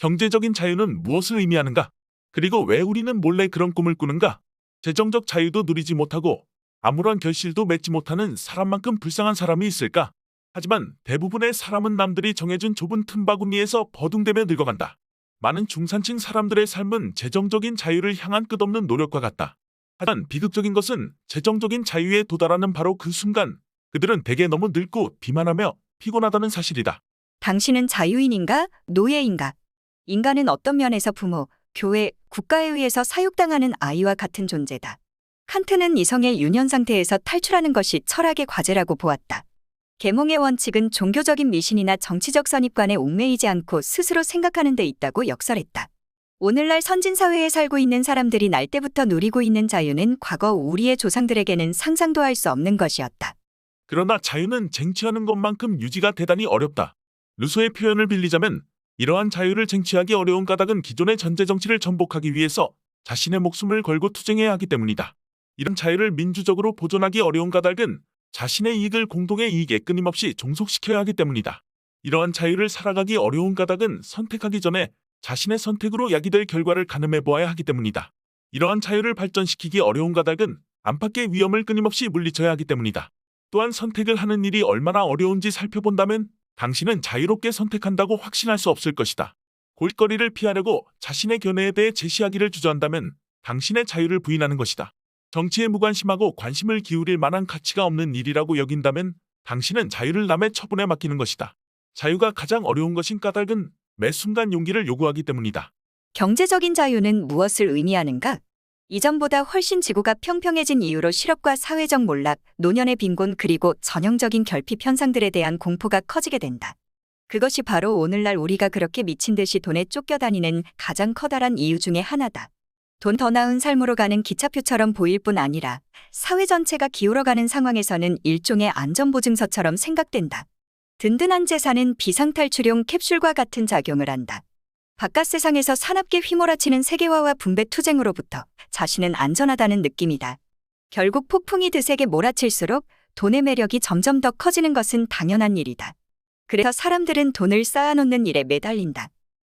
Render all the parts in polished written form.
경제적인 자유는 무엇을 의미하는가? 그리고 왜 우리는 몰래 그런 꿈을 꾸는가? 재정적 자유도 누리지 못하고 아무런 결실도 맺지 못하는 사람만큼 불쌍한 사람이 있을까? 하지만 대부분의 사람은 남들이 정해준 좁은 틈바구니에서 버둥대며 늙어간다. 많은 중산층 사람들의 삶은 재정적인 자유를 향한 끝없는 노력과 같다. 하지만 비극적인 것은 재정적인 자유에 도달하는 바로 그 순간 그들은 대개 너무 늙고 비만하며 피곤하다는 사실이다. 당신은 자유인인가? 노예인가? 인간은 어떤 면에서 부모, 교회, 국가에 의해서 사육당하는 아이와 같은 존재다. 칸트는 이성의 유년 상태에서 탈출하는 것이 철학의 과제라고 보았다. 계몽의 원칙은 종교적인 미신이나 정치적 선입관에 얽매이지 않고 스스로 생각하는 데 있다고 역설했다. 오늘날 선진사회에 살고 있는 사람들이 날 때부터 누리고 있는 자유는 과거 우리의 조상들에게는 상상도 할 수 없는 것이었다. 그러나 자유는 쟁취하는 것만큼 유지가 대단히 어렵다. 루소의 표현을 빌리자면 이러한 자유를 쟁취하기 어려운 까닭은 기존의 전제 정치를 전복하기 위해서 자신의 목숨을 걸고 투쟁해야 하기 때문이다. 이런 자유를 민주적으로 보존하기 어려운 까닭은 자신의 이익을 공동의 이익에 끊임없이 종속시켜야 하기 때문이다. 이러한 자유를 살아가기 어려운 까닭은 선택하기 전에 자신의 선택으로 야기될 결과를 가늠해 보아야 하기 때문이다. 이러한 자유를 발전시키기 어려운 까닭은 안팎의 위험을 끊임없이 물리쳐야 하기 때문이다. 또한 선택을 하는 일이 얼마나 어려운지 살펴본다면 당신은 자유롭게 선택한다고 확신할 수 없을 것이다. 골거리를 피하려고 자신의 견해에 대해 제시하기를 주저한다면 당신의 자유를 부인하는 것이다. 정치에 무관심하고 관심을 기울일 만한 가치가 없는 일이라고 여긴다면 당신은 자유를 남의 처분에 맡기는 것이다. 자유가 가장 어려운 것인 까닭은 매 순간 용기를 요구하기 때문이다. 경제적인 자유는 무엇을 의미하는가? 이전보다 훨씬 지구가 평평해진 이유로 실업과 사회적 몰락, 노년의 빈곤 그리고 전형적인 결핍 현상들에 대한 공포가 커지게 된다. 그것이 바로 오늘날 우리가 그렇게 미친 듯이 돈에 쫓겨다니는 가장 커다란 이유 중에 하나다. 돈 더 나은 삶으로 가는 기차표처럼 보일 뿐 아니라 사회 전체가 기울어가는 상황에서는 일종의 안전보증서처럼 생각된다. 든든한 재산은 비상탈출용 캡슐과 같은 작용을 한다. 바깥 세상에서 사납게 휘몰아치는 세계화와 분배 투쟁으로부터 자신은 안전하다는 느낌이다. 결국 폭풍이 드세게 몰아칠수록 돈의 매력이 점점 더 커지는 것은 당연한 일이다. 그래서 사람들은 돈을 쌓아놓는 일에 매달린다.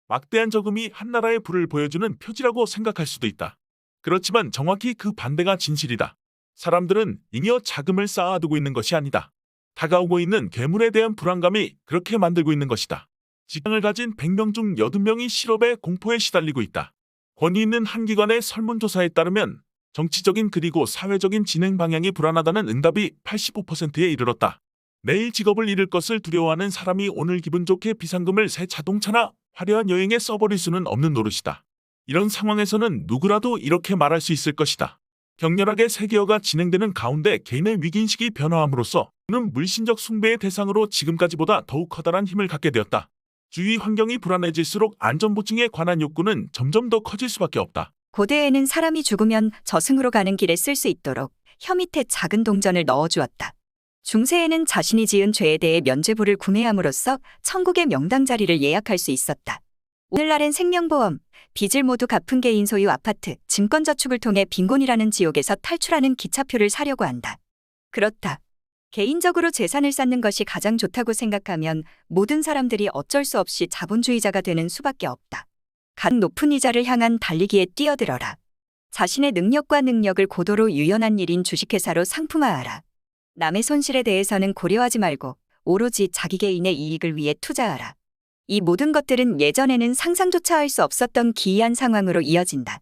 막대한 저금이 한 나라의 부를 보여주는 표지라고 생각할 수도 있다. 그렇지만 정확히 그 반대가 진실이다. 사람들은 잉여 자금을 쌓아두고 있는 것이 아니다. 다가오고 있는 괴물에 대한 불안감이 그렇게 만들고 있는 것이다. 직장을 가진 100명 중 80명이 실업의 공포에 시달리고 있다. 권위 있는 한 기관의 설문조사에 따르면 정치적인 그리고 사회적인 진행 방향이 불안하다는 응답이 85%에 이르렀다. 내일 직업을 잃을 것을 두려워하는 사람이 오늘 기분 좋게 비상금을 새 자동차나 화려한 여행에 써버릴 수는 없는 노릇이다. 이런 상황에서는 누구라도 이렇게 말할 수 있을 것이다. 격렬하게 세계화가 진행되는 가운데 개인의 위기인식이 변화함으로써 그는 물신적 숭배의 대상으로 지금까지보다 더욱 커다란 힘을 갖게 되었다. 주위 환경이 불안해질수록 안전보증에 관한 욕구는 점점 더 커질 수밖에 없다. 고대에는 사람이 죽으면 저승으로 가는 길에 쓸 수 있도록 혀 밑에 작은 동전을 넣어주었다. 중세에는 자신이 지은 죄에 대해 면죄부를 구매함으로써 천국의 명당 자리를 예약할 수 있었다. 오늘날엔 생명보험, 빚을 모두 갚은 개인 소유 아파트, 증권저축을 통해 빈곤이라는 지옥에서 탈출하는 기차표를 사려고 한다. 그렇다. 개인적으로 재산을 쌓는 것이 가장 좋다고 생각하면 모든 사람들이 어쩔 수 없이 자본주의자가 되는 수밖에 없다. 가장 높은 이자를 향한 달리기에 뛰어들어라. 자신의 능력을 고도로 유연한 일인 주식회사로 상품화하라. 남의 손실에 대해서는 고려하지 말고 오로지 자기 개인의 이익을 위해 투자하라. 이 모든 것들은 예전에는 상상조차 할 수 없었던 기이한 상황으로 이어진다.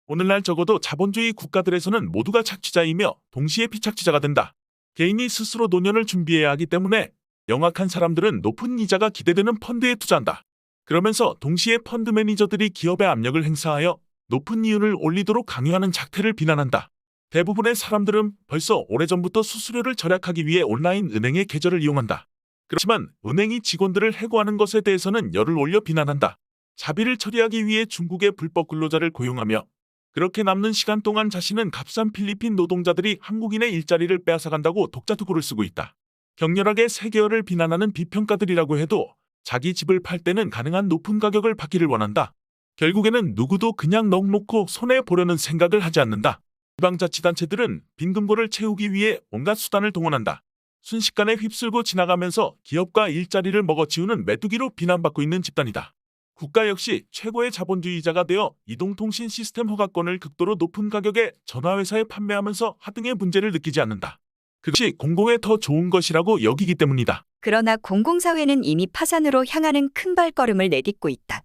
오늘날 적어도 자본주의 국가들에서는 모두가 착취자이며 동시에 피착취자가 된다. 개인이 스스로 노년을 준비해야 하기 때문에 영악한 사람들은 높은 이자가 기대되는 펀드에 투자한다. 그러면서 동시에 펀드 매니저들이 기업에 압력을 행사하여 높은 이윤을 올리도록 강요하는 작태를 비난한다. 대부분의 사람들은 벌써 오래전부터 수수료를 절약하기 위해 온라인 은행의 계좌를 이용한다. 그렇지만 은행이 직원들을 해고하는 것에 대해서는 열을 올려 비난한다. 자비를 처리하기 위해 중국의 불법 근로자를 고용하며 그렇게 남는 시간 동안 자신은 값싼 필리핀 노동자들이 한국인의 일자리를 빼앗아간다고 독자투고를 쓰고 있다. 격렬하게 세계화를 비난하는 비평가들이라고 해도 자기 집을 팔 때는 가능한 높은 가격을 받기를 원한다. 결국에는 누구도 그냥 넋 놓고 손해보려는 생각을 하지 않는다. 지방자치단체들은 빈금고를 채우기 위해 온갖 수단을 동원한다. 순식간에 휩쓸고 지나가면서 기업과 일자리를 먹어치우는 메뚜기로 비난받고 있는 집단이다. 국가 역시 최고의 자본주의자가 되어 이동통신 시스템 허가권을 극도로 높은 가격에 전화회사에 판매하면서 하등의 문제를 느끼지 않는다. 그것이 공공에 더 좋은 것이라고 여기기 때문이다. 그러나 공공사회는 이미 파산으로 향하는 큰 발걸음을 내딛고 있다.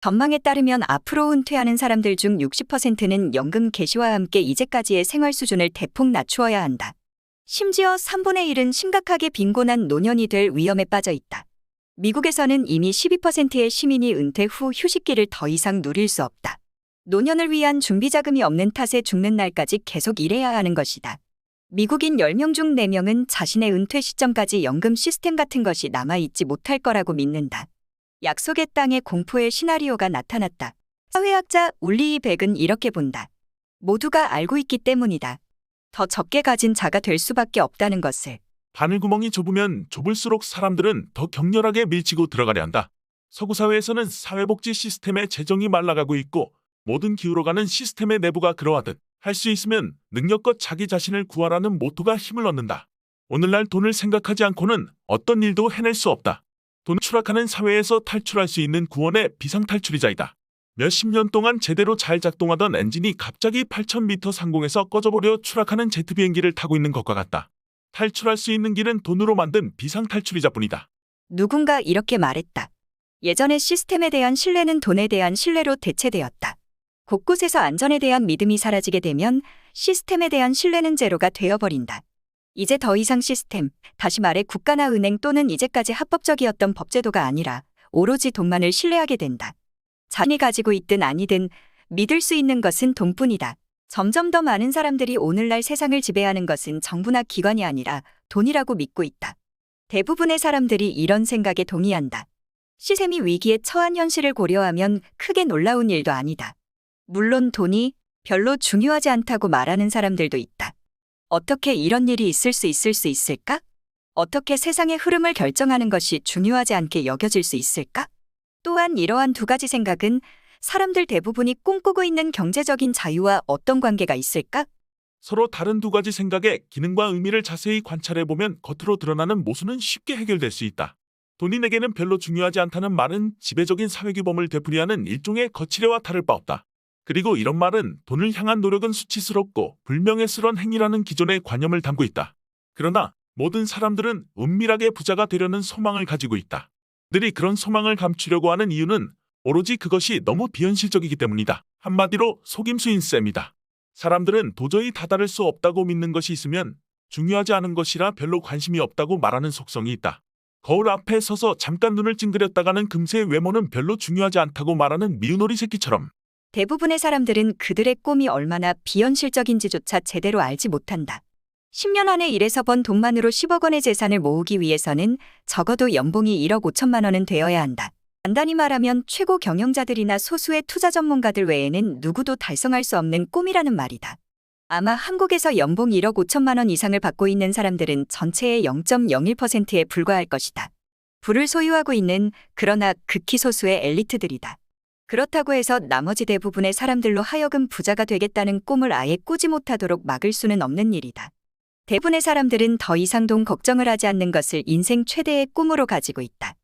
전망에 따르면 앞으로 은퇴하는 사람들 중 60%는 연금 개시와 함께 이제까지의 생활 수준을 대폭 낮추어야 한다. 심지어 3분의 1은 심각하게 빈곤한 노년이 될 위험에 빠져 있다. 미국에서는 이미 12%의 시민이 은퇴 후 휴식기를 더 이상 누릴 수 없다. 노년을 위한 준비자금이 없는 탓에 죽는 날까지 계속 일해야 하는 것이다. 미국인 10명 중 4명은 자신의 은퇴 시점까지 연금 시스템 같은 것이 남아있지 못할 거라고 믿는다. 약속의 땅에 공포의 시나리오가 나타났다. 사회학자 울리이 백은 이렇게 본다. 모두가 알고 있기 때문이다. 더 적게 가진 자가 될 수밖에 없다는 것을. 바늘구멍이 좁으면 좁을수록 사람들은 더 격렬하게 밀치고 들어가려 한다. 서구 사회에서는 사회복지 시스템의 재정이 말라가고 있고 모든 기울어가는 시스템의 내부가 그러하듯 할 수 있으면 능력껏 자기 자신을 구하라는 모토가 힘을 얻는다. 오늘날 돈을 생각하지 않고는 어떤 일도 해낼 수 없다. 돈 추락하는 사회에서 탈출할 수 있는 구원의 비상탈출이자이다. 몇십 년 동안 제대로 잘 작동하던 엔진이 갑자기 8,000m 상공에서 꺼져버려 추락하는 제트 비행기를 타고 있는 것과 같다. 탈출할 수 있는 길은 돈으로 만든 비상탈출이자뿐이다. 누군가 이렇게 말했다. 예전의 시스템에 대한 신뢰는 돈에 대한 신뢰로 대체되었다. 곳곳에서 안전에 대한 믿음이 사라지게 되면 시스템에 대한 신뢰는 제로가 되어버린다. 이제 더 이상 시스템, 다시 말해 국가나 은행 또는 이제까지 합법적이었던 법제도가 아니라 오로지 돈만을 신뢰하게 된다. 자신이 가지고 있든 아니든 믿을 수 있는 것은 돈뿐이다. 점점 더 많은 사람들이 오늘날 세상을 지배하는 것은 정부나 기관이 아니라 돈이라고 믿고 있다. 대부분의 사람들이 이런 생각에 동의한다. 시스템이 위기에 처한 현실을 고려하면 크게 놀라운 일도 아니다. 물론 돈이 별로 중요하지 않다고 말하는 사람들도 있다. 어떻게 이런 일이 있을 수 있을까? 어떻게 세상의 흐름을 결정하는 것이 중요하지 않게 여겨질 수 있을까? 또한 이러한 두 가지 생각은 사람들 대부분이 꿈꾸고 있는 경제적인 자유와 어떤 관계가 있을까? 서로 다른 두 가지 생각의 기능과 의미를 자세히 관찰해보면 겉으로 드러나는 모순은 쉽게 해결될 수 있다. 돈이 내게는 별로 중요하지 않다는 말은 지배적인 사회규범을 되풀이하는 일종의 거칠애와 다를 바 없다. 그리고 이런 말은 돈을 향한 노력은 수치스럽고 불명예스러운 행위라는 기존의 관념을 담고 있다. 그러나 모든 사람들은 은밀하게 부자가 되려는 소망을 가지고 있다. 들이 그런 소망을 감추려고 하는 이유는 오로지 그것이 너무 비현실적이기 때문이다. 한마디로 속임수인 셈이다. 사람들은 도저히 다다를 수 없다고 믿는 것이 있으면 중요하지 않은 것이라 별로 관심이 없다고 말하는 속성이 있다. 거울 앞에 서서 잠깐 눈을 찡그렸다가는 금세 외모는 별로 중요하지 않다고 말하는 미운오리 새끼처럼 대부분의 사람들은 그들의 꿈이 얼마나 비현실적인지조차 제대로 알지 못한다. 10년 안에 일해서 번 돈만으로 10억 원의 재산을 모으기 위해서는 적어도 연봉이 1억 5천만 원은 되어야 한다. 간단히 말하면 최고 경영자들이나 소수의 투자 전문가들 외에는 누구도 달성할 수 없는 꿈이라는 말이다. 아마 한국에서 연봉 1억 5천만 원 이상을 받고 있는 사람들은 전체의 0.01%에 불과할 것이다. 부를 소유하고 있는 그러나 극히 소수의 엘리트들이다. 그렇다고 해서 나머지 대부분의 사람들로 하여금 부자가 되겠다는 꿈을 아예 꾸지 못하도록 막을 수는 없는 일이다. 대부분의 사람들은 더 이상 돈 걱정을 하지 않는 것을 인생 최대의 꿈으로 가지고 있다.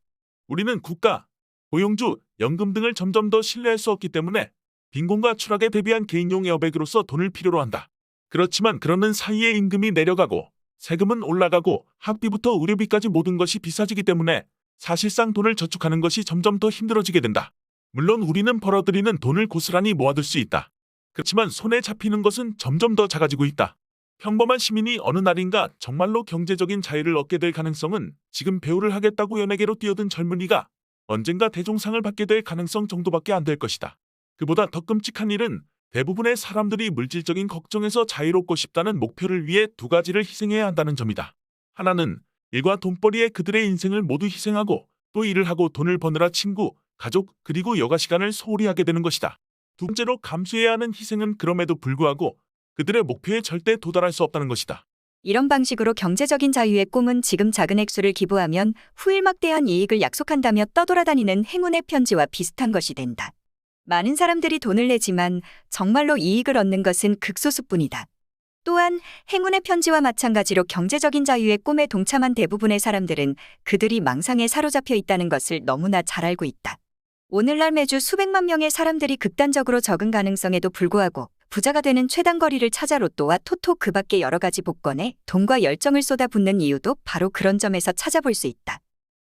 우리는 국가, 고용주, 연금 등을 점점 더 신뢰할 수 없기 때문에 빈곤과 추락에 대비한 개인용 에어백으로서 돈을 필요로 한다. 그렇지만 그러는 사이에 임금이 내려가고 세금은 올라가고 학비부터 의료비까지 모든 것이 비싸지기 때문에 사실상 돈을 저축하는 것이 점점 더 힘들어지게 된다. 물론 우리는 벌어들이는 돈을 고스란히 모아둘 수 있다. 그렇지만 손에 잡히는 것은 점점 더 작아지고 있다. 평범한 시민이 어느 날인가 정말로 경제적인 자유를 얻게 될 가능성은 지금 배우를 하겠다고 연예계로 뛰어든 젊은이가 언젠가 대종상을 받게 될 가능성 정도밖에 안 될 것이다. 그보다 더 끔찍한 일은 대부분의 사람들이 물질적인 걱정에서 자유롭고 싶다는 목표를 위해 두 가지를 희생해야 한다는 점이다. 하나는 일과 돈벌이에 그들의 인생을 모두 희생하고 또 일을 하고 돈을 버느라 친구, 가족 그리고 여가 시간을 소홀히 하게 되는 것이다. 두 번째로 감수해야 하는 희생은 그럼에도 불구하고 그들의 목표에 절대 도달할 수 없다는 것이다. 이런 방식으로 경제적인 자유의 꿈은 지금 작은 액수를 기부하면 후일 막대한 이익을 약속한다며 떠돌아다니는 행운의 편지와 비슷한 것이 된다. 많은 사람들이 돈을 내지만 정말로 이익을 얻는 것은 극소수뿐이다. 또한 행운의 편지와 마찬가지로 경제적인 자유의 꿈에 동참한 대부분의 사람들은 그들이 망상에 사로잡혀 있다는 것을 너무나 잘 알고 있다. 오늘날 매주 수백만 명의 사람들이 극단적으로 적은 가능성에도 불구하고 부자가 되는 최단거리를 찾아 로또와 토토 그 밖에 여러 가지 복권에 돈과 열정을 쏟아붓는 이유도 바로 그런 점에서 찾아볼 수 있다.